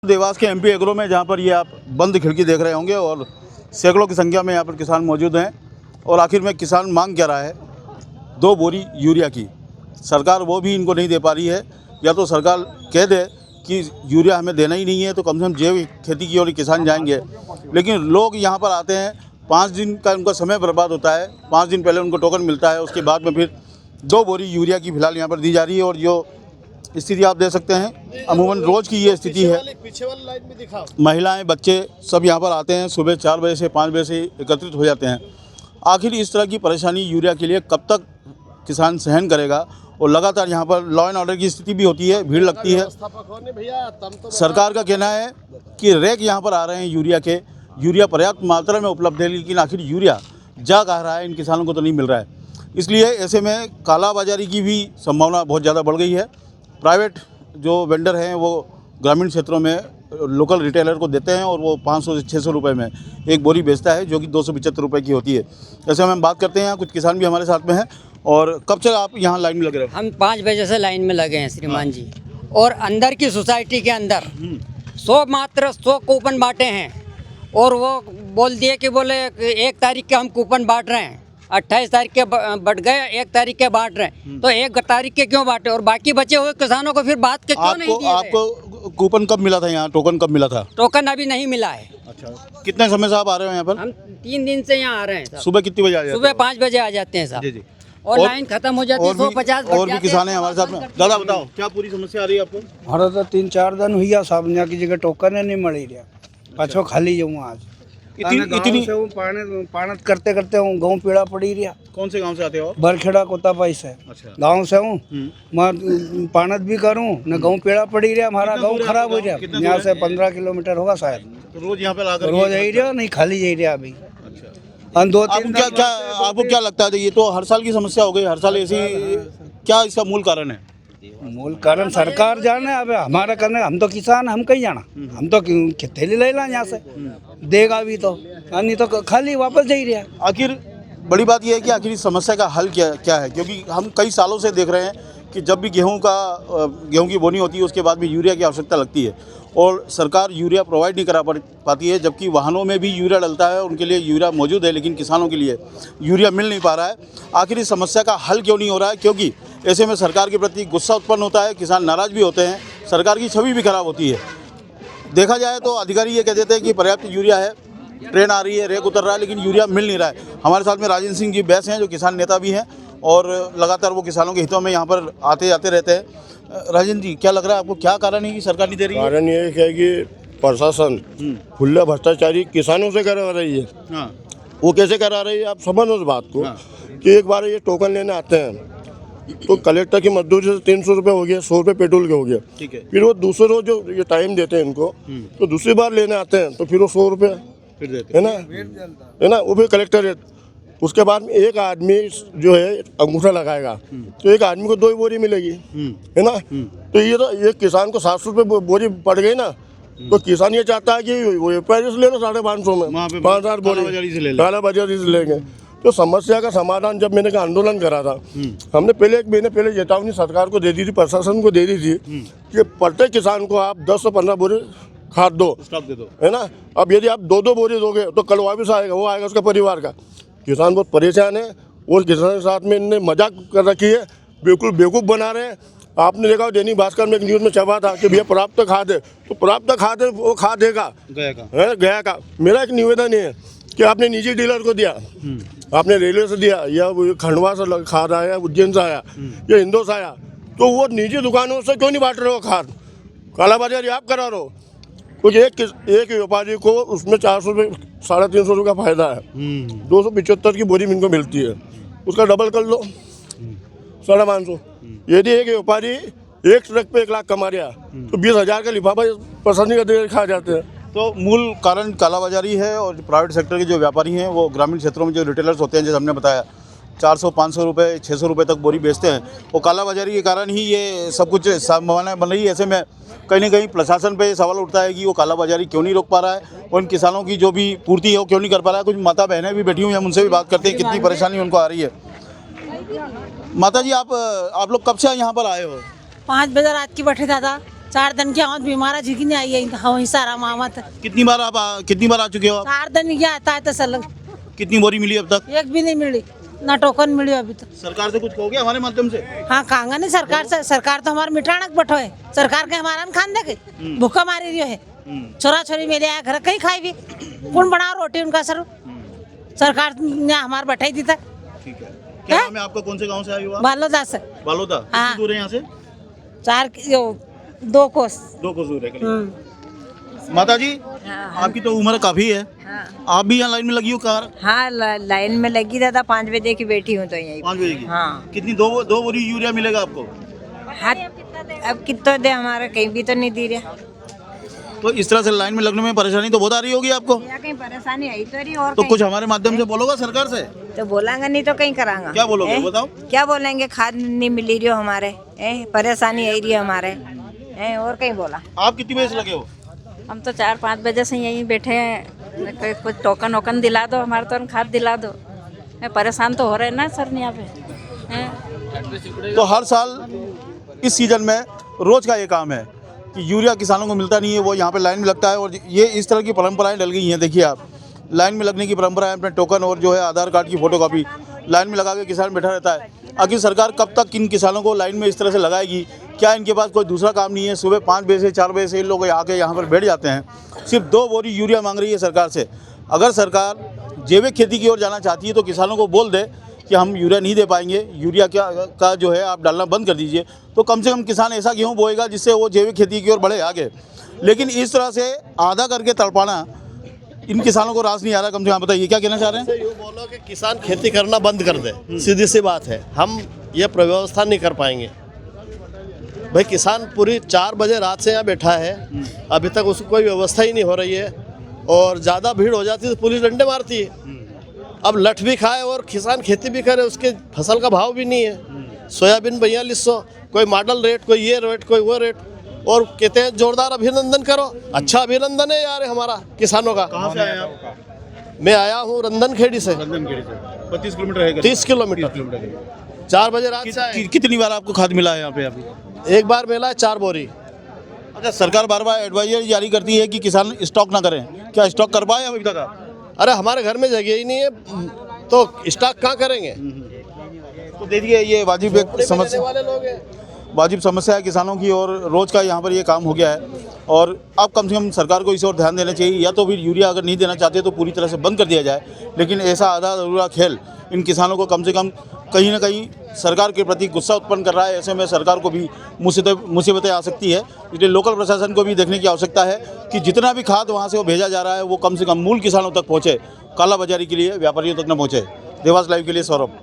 देवास के MP agro में, जहाँ पर ये आप बंद खिड़की देख रहे होंगे और सैकड़ों की संख्या में यहाँ पर किसान मौजूद हैं। और आखिर में किसान मांग क्या रहा है? 2 बोरी यूरिया की। सरकार वो भी इनको नहीं दे पा रही है। या तो सरकार कह दे कि यूरिया हमें देना ही नहीं है तो कम से कम जैविक खेती की ओर किसान जाएंगे, लेकिन लोग यहाँ पर आते हैं, 5 दिन का उनका समय बर्बाद होता है। 5 दिन पहले उनको टोकन मिलता है, उसके बाद में फिर 2 बोरी यूरिया की फ़िलहाल यहाँ पर दी जा रही है। और जो स्थिति आप देख सकते हैं, अमूमन रोज़ की ये स्थिति है। पीछे वाली लाइन में दिखाओ। महिलाएं, बच्चे सब यहाँ पर आते हैं, सुबह 4 बजे से 5 बजे से एकत्रित हो जाते हैं। आखिर इस तरह की परेशानी यूरिया के लिए कब तक किसान सहन करेगा? और लगातार यहाँ पर लॉ एंड ऑर्डर की स्थिति भी होती है, भीड़ लगती है। सरकार का कहना है कि रैक यहाँ पर आ रहे हैं यूरिया के, यूरिया पर्याप्त मात्रा में उपलब्ध है, लेकिन आखिर यूरिया जा कह रहा है, इन किसानों को तो नहीं मिल रहा है। इसलिए ऐसे में कालाबाजारी की भी संभावना बहुत ज़्यादा बढ़ गई है। प्राइवेट जो वेंडर हैं वो ग्रामीण क्षेत्रों में लोकल रिटेलर को देते हैं और वो 500 से 600 रुपये में एक बोरी बेचता है, जो कि 275 रुपये की होती है। ऐसे में हम बात करते हैं, कुछ किसान भी हमारे साथ में हैं। और कब से आप यहाँ लाइन में लग रहे हो? हम 5 बजे से लाइन में लगे हैं श्रीमान जी। और अंदर की सोसाइटी के अंदर 100 कूपन बांटे हैं। और वो बोल दिए कि बोले 1 तारीख के हम कूपन बांट रहे हैं, 28 तारीख के बढ़ गए, 1 तारीख के बांट रहे हैं। तो 1 तारीख के क्यों बांटे और बाकी बचे हुए किसानों को फिर बात के क्यों नहीं दिए? आपको कूपन कब मिला था यहाँ? टोकन कब मिला था? टोकन अभी नहीं मिला है। अच्छा, कितने समय से आप आ रहे हो यहाँ पर? हम 3 दिन से यहाँ आ रहे हैं साहब। सुबह कितनी बजे आ जाते हो? सुबह 5 बजे आ जाते हैं साहब। जी जी। और लाइन खत्म हो जाती है, 150 और भी किसान हैं हमारे साथ में। दादा बताओ, क्या पूरी समस्या आ रही है आपको? हमारा तो 3-4 दिन हुई है साहब, यहाँ की जगह टोकन है नहीं मिली रहा। पाछो खाली जाऊँ आज इतनी से हूँ, पानत करते करते हूँ, गाँव पीड़ा पड़ी रहा। कौन से गांव से आते हो? बरखेड़ा कोतापाई से। अच्छा। गाँव से हूँ, मैं पानत भी करूँ न, गाँव पीड़ा पड़ी रहा, हमारा गाँव खराब हो जाए। यहाँ से 15 किलोमीटर होगा शायद। तो रोज यहाँ पे आकर रोज आई रहा, नहीं खाली जाई रहा अभी। अच्छा। हम 2-3 आपको क्या लगता है? ये तो हर साल की समस्या हो गई, हर साल ऐसी। क्या इसका मूल कारण है? मूल कारण सरकार जाने, अब हमारा करने, हम तो किसान, हम कहीं जाना, हम तो थैली ले ला यहाँ से, देगा भी तो, नहीं तो खाली वापस जा ही रहा। आखिर बड़ी बात यह है कि आखिर इस समस्या का हल क्या है? क्योंकि हम कई सालों से देख रहे हैं कि जब भी गेहूं की बोनी होती है, उसके बाद भी यूरिया की आवश्यकता लगती है और सरकार यूरिया प्रोवाइड नहीं करा पाती है, जबकि वाहनों में भी यूरिया डलता है, उनके लिए यूरिया मौजूद है, लेकिन किसानों के लिए यूरिया मिल नहीं पा रहा है। आखिर इस समस्या का हल क्यों नहीं हो रहा है? क्योंकि ऐसे में सरकार के प्रति गुस्सा उत्पन्न होता है, किसान नाराज़ भी होते हैं, सरकार की छवि भी खराब होती है। देखा जाए तो अधिकारी ये कह देते हैं कि पर्याप्त यूरिया है, ट्रेन आ रही है, रेक उतर रहा है, लेकिन यूरिया मिल नहीं रहा है। हमारे साथ में राजेंद्र सिंह जी बैस हैं, जो किसान नेता भी हैं और लगातार वो किसानों के हितों में यहाँ पर आते जाते रहते हैं। राजेंद्र जी, क्या लग रहा है आपको, क्या कारण है कि सरकार नहीं दे रही है? कारण ये है कि प्रशासन खुला भ्रष्टाचारी किसानों से करा रही है। हाँ। वो कैसे करा रही है, आप समझ उस बात को। हाँ। कि एक बार ये टोकन लेने आते हैं तो कलेक्टर की मजदूरी से 300 रुपये हो गया, 100 रुपये पेट्रोल के हो गया। ठीक है। फिर वो दूसरे रोज जो ये टाइम देते हैं इनको, तो दूसरी बार लेने आते हैं तो फिर वो 100 रुपये फिर देते है ना, वो भी कलेक्टर रेट। उसके बाद में एक आदमी जो है अंगूठा लगाएगा तो एक आदमी को 2 ही बोरी मिलेगी, है ना। तो ये किसान को 700 रुपये बोरी पड़ गई ना, तो किसान ये चाहता है कि वो व्यापारी से ले लो 550 में, 5,000 बोरी काला बाजारी से लेंगे। तो समस्या का समाधान जब मैंने आंदोलन करा था, हमने पहले 1 महीने पहले चेतावनी सरकार को दे दी थी, प्रशासन को दे दी थी कि प्रत्येक किसान को आप 10 से 15 बोरी खाद दो, स्टॉक दे दो, है ना। अब यदि आप 2-2 बोरी दोगे तो कल वापस आएगा, वो आएगा उसका परिवार का। किसान बहुत परेशान है और किसान के साथ में इनने मजाक कर रखी है, बिल्कुल बेवकूफ़ बना रहे हैं। आपने देखा दैनिक भास्कर में एक न्यूज़ में छपा था कि भैया प्राप्त खाद है, तो प्राप्त खाद है वो खाद देगा गया का। मेरा एक निवेदन है कि आपने निजी डीलर को दिया, आपने रेलवे से दिया या खंडवा से खाद आया, उज्जैन से आया या इंदौर से आया, तो वो निजी दुकानों से क्यों नहीं बांट रहे हो खाद? कालाबाजारी आप करा रहे हो। कुछ एक व्यापारी को उसमें 400 रुपये 350 रुपये का फायदा है, 275 की बोरी इनको मिलती है, उसका डबल कर लो 550। यदि एक व्यापारी एक ट्रक पे 1 लाख कमा रहा तो 20,000 का लिफाफा पसंद नहीं करते, खा जाते हैं। तो मूल कारण कालाबाजारी है। और प्राइवेट सेक्टर के जो व्यापारी हैं वो ग्रामीण क्षेत्रों में जो रिटेलर्स होते हैं, जैसे हमने बताया 400-500 रुपये 600 रुपये तक बोरी बेचते हैं, वो कालाबाजारी के कारण ही ये सब कुछ संभावना बन रही है। ऐसे में कहीं ना कहीं प्रशासन पे सवाल उठता है कि वो कालाबाजारी क्यों नहीं रोक पा रहा है और इन किसानों की जो भी पूर्ति है वो क्यों नहीं कर पा रहा है। कुछ माता बहनें भी बैठी हुई हैं, उनसे भी बात करते हैं कितनी परेशानी उनको आ रही है। माता जी, आप लोग कब से यहाँ पर आए हो? 5 बजे रात की बैठे दादा। 4 दिन की आमद बीमार झिकी नहीं आई है वहीं सारा मामत कितनी बार आ चुके हो आप? 4 दिन क्या आता है तो सलग कितनी बोरी मिली अब तक? एक भी नहीं मिली ना टोकन मिली अभी तक। सरकार से कुछ कहोगे हमारे माध्यम से? हाँ कहांगा नहीं सरकार से, सरकार तो हमारे मिटाणक बैठो है, सरकार के हमारा में खान देखे भूखा मारी रही है, छोरा छोरी मेरे आया घर कहीं खाई भी कौन बना रोटी उनका सर, सरकार ने हमारे बैठाई दी था। ठीक है, क्या नाम है आपका? कौन से गांव से आए हो आप? बालोदा से बालोदा। हाँ। कितनी दूर है यहाँ से? 2 कोस। 2 कोस दूर है। माता जी, आपकी तो उम्र काफी है, आप भी यहाँ लाइन में लगी हो कार? हाँ लाइन में लगी था 5 बजे की बैठी हूँ तो यही 5 बजे की। हाँ। कितनी दो बोरी यूरिया मिलेगा आपको? हाँ अब कितना दे हमारा कहीं भी तो नहीं दी रहा। तो इस तरह से लाइन में लगने में परेशानी तो बहुत आ रही होगी आपको? या कहीं परेशानी आई तो रही और तो कहीं। कुछ हमारे माध्यम से बोलोगा सरकार से? तो बोलांगा नहीं तो कहीं करांगा। क्या बोलोगे बताओ? क्या बोलेंगे, खाद नहीं मिली रही हो हमारे, परेशानी आई रही है हमारे, और कहीं बोला। आप कितनी बजे से लगे हो? हम तो 4-5 बजे से यहीं बैठे हैं, कुछ टोकन वोकन दिला दो, हमारे तो खाद दिला दो। परेशान तो हो रहे हैं ना सर यहाँ पे हैं। तो हर साल इस सीजन में रोज का ये काम है कि यूरिया किसानों को मिलता नहीं है, वो यहाँ पे लाइन में लगता है और ये इस तरह की परंपराएं डल गई हैं। देखिए आप, लाइन में लगने की परंपरा है, अपने टोकन और जो है आधार कार्ड की फोटोकॉपी लाइन में लगा के किसान बैठा रहता है। आखिर सरकार कब तक इन किसानों को लाइन में इस तरह से लगाएगी? क्या इनके पास कोई दूसरा काम नहीं है? सुबह 5 बजे से 4 बजे से इन लोग आके यहाँ पर बैठ जाते हैं, सिर्फ 2 बोरी यूरिया मांग रही है सरकार से। अगर सरकार जैविक खेती की ओर जाना चाहती है तो किसानों को बोल दे कि हम यूरिया नहीं दे पाएंगे, यूरिया का जो है आप डालना बंद कर दीजिए, तो कम से कम किसान ऐसा गेहूँ बोएगा जिससे वो जैविक खेती की ओर बढ़े आगे। लेकिन इस तरह से आधा करके तड़पाना इन किसानों को रास नहीं आ रहा। कम से कम बताइए क्या कहना चाह रहे हैं? यूँ बोलो कि किसान खेती करना बंद कर दे, सीधी सी बात है, हम ये व्यवस्था नहीं कर पाएंगे। भाई किसान पूरी 4 बजे रात से यहाँ बैठा है, अभी तक उसको कोई व्यवस्था ही नहीं हो रही है, और ज़्यादा भीड़ हो जाती है तो पुलिस डंडे मारती है। अब लठ भी खाए और किसान खेती भी करे, उसके फसल का भाव भी नहीं है। सोयाबीन 4200, कोई मॉडल रेट, कोई ये रेट, कोई वो रेट, और कहते हैं जोरदार अभिनंदन करो। अच्छा अभिनंदन है यार हमारा किसानों का। कहाँ से आए आप? मैं आया हूँ रंधनखेड़ी से। 25 किलोमीटर है। 30 किलोमीटर। 4 बजे रात से आए। कितनी बार आपको खाद मिला है यहाँ पे अभी? एक बार मिला है 4 बोरी। अच्छा, सरकार बार बार एडवाइजरी जारी करती है कि किसान स्टॉक ना करें, क्या स्टॉक कर पाए अभी तक आप? अरे हमारे घर में जगह ही नहीं है तो स्टॉक कहाँ करेंगे? तो देखिए ये वाजिब एक समस्या, वाले लोग हैं। वाजिब समस्या है किसानों की, और रोज़ का यहाँ पर ये काम हो गया है। और अब कम से कम सरकार को इस ओर ध्यान देना चाहिए, या तो फिर यूरिया अगर नहीं देना चाहते तो पूरी तरह से बंद कर दिया जाए। लेकिन ऐसा आधा अधूरा खेल इन किसानों को कम से कम कहीं ना कहीं सरकार के प्रति गुस्सा उत्पन्न कर रहा है। ऐसे में सरकार को भी मुसीबतें आ सकती है, इसलिए लोकल प्रशासन को भी देखने की आवश्यकता है कि जितना भी खाद वहाँ से वो भेजा जा रहा है वो कम से कम मूल किसानों तक पहुँचे, कालाबाजारी के लिए व्यापारियों तक न पहुँचे। देवास लाइव के लिए सौरभ।